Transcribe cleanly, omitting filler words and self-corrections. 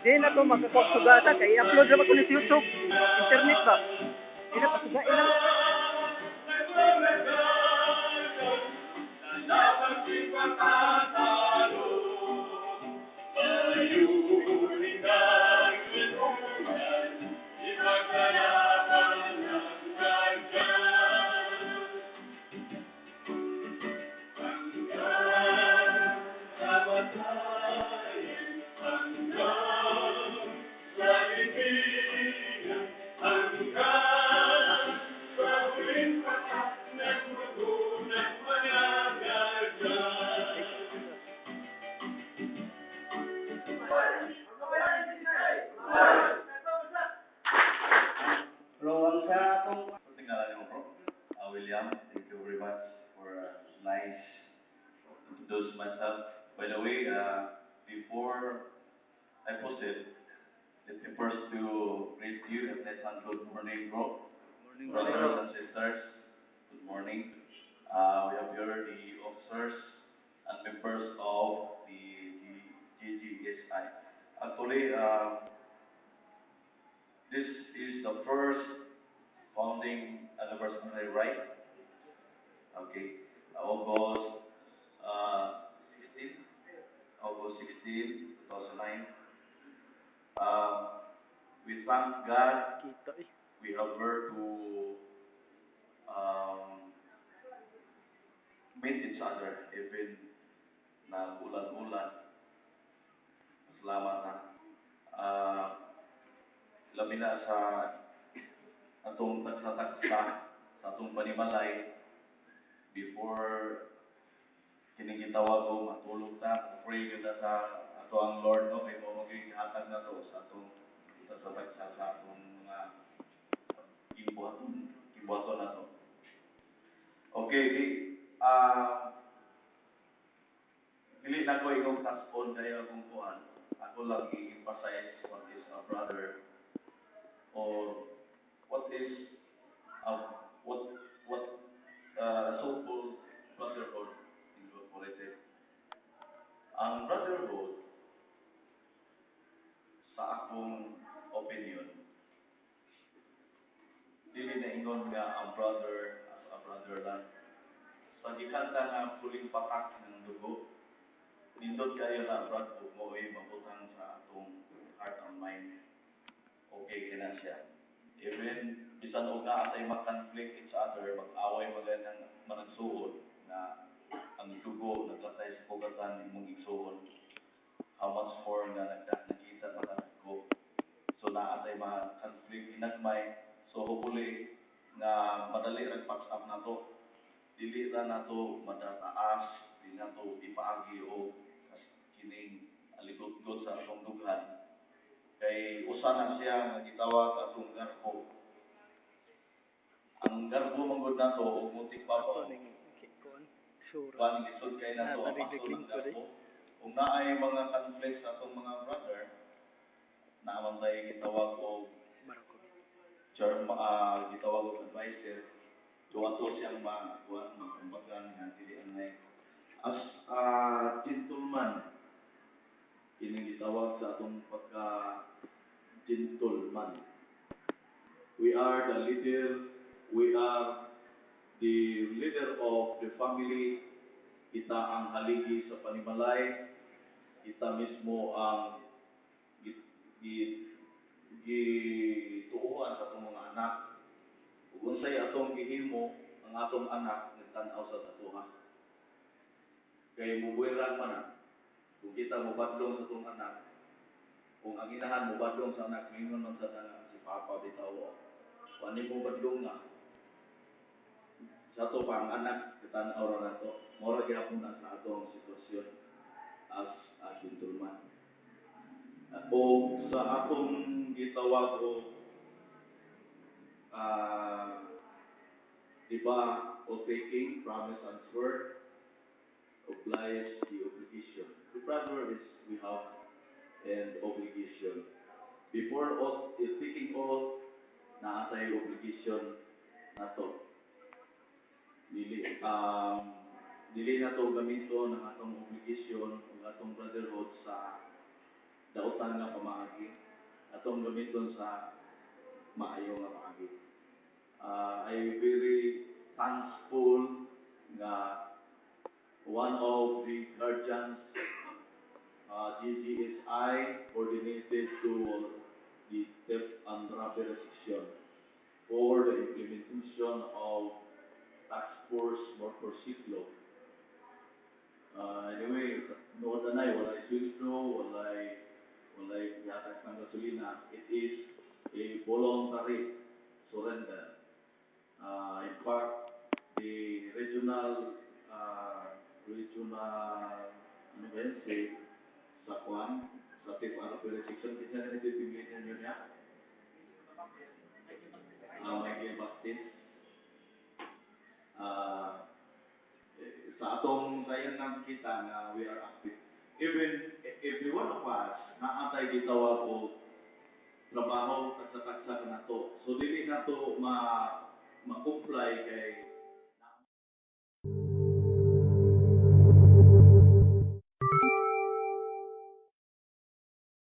Di na to magkakasugatan kay i-upload naman ko ni sa YouTube. Internet ba? Di na pasugain lang. William, thank you very much for nice introduce myself. By the way, before I post it, let me first to greet you and let's good morning, bro. Morning, brothers and sisters. Good morning. We have here the officers and members of the GGSI. Actually, this is the first founding anniversary, right? Okay, August 16, August 16, 2009. We thank God we have heard to meet each other even na ulan-ulan. Salamat na. Labi na sa atong tagsa-tagsa sa atong panimalay before kining gitawag ko matulog ta, pray kita sa ato ang Lord no kay mo magihatag na to sa atong tagsa-tagsa sa atong mga kibuhaton na to. Okay, dili na ko ingong taskon kaya akong kuhan. Ako lang i-emphasize what is a brother or what is what so-called brotherhood incorporated. Ang brotherhood sa akong opinion dili na ingon nga ang brother as a brother lang. Sa gikanta nga puling patak ng dugo, nindot kayo na brad mo ay mabutang sa atong heart and mind. Okay kina siya. Even bisan og naa tay mag-conflict each other, mag-away magalang managsuod na ang dugo naglatay sa pugatan imong igsuon. How much more nga nakita na ko. So naa tay ma-conflict inagmay. So hopefully nga madali ra patch up na to. Dili ra na to madataas, dili na to ipaagi o kining aligod-god sa atong dughan. Kay usa na siya nga gitawag atong garbo. Ang garbo manggod nato og mutik papaw. Kuan gisod kay nato ang paso ng garbo. Kung naay mga conflicts sa atong mga brother, naaman tayo gitawag og gitawag og advisor. Duwato siyang magkumbagan nga dili anay as a gentleman. Kini gitawag sa atong pagka gentleman. We are the leader of the family. Kita ang haligi sa panimalay. Kita mismo ang gituuhan sa atong mga anak. Kung unsay atong gihimo ang atong anak nagtan-aw sa tatuha. Kay mubuiran man na. Kung kita mubadlong sa atong anak, kung ang inahan mubadlong sa anak, mingon man sa tanan si Papa bitaw. Wani mo badlong nga. Sa ato pa ang anak nagtan-aw ra nato. Mora gyapon na sa atong sitwasyon as a gentleman. O sa atong gitawag o diba o taking, promise and swear, obliges the obligation. The brother is we have and obligation. Before oath is taking oath, naatay obligation nato. dili na to gamito ng atong obligasyon ug atong brotherhood sa dautan nga pamaagi. Atong gamiton sa maayo nga paagi. I very thankful nga one of the guardians, GGSI, coordinated to the theft and robbery section for the implementation of Task Force Motorcycle Law. Anyway, noon na walay sweldo, walay yatag ng gasolina. It is a voluntary surrender. In fact, the regional, ano ba yun, sa Kwan, sa Tip Arapere section, isa na nagpipilitan nyo niya, Michael Bastis. Sa atong sayan nga kita na we are active. Even every one of us, naatay gitawag o trabaho, taksa-taksa ka na to. So, dili na to ma-comply kay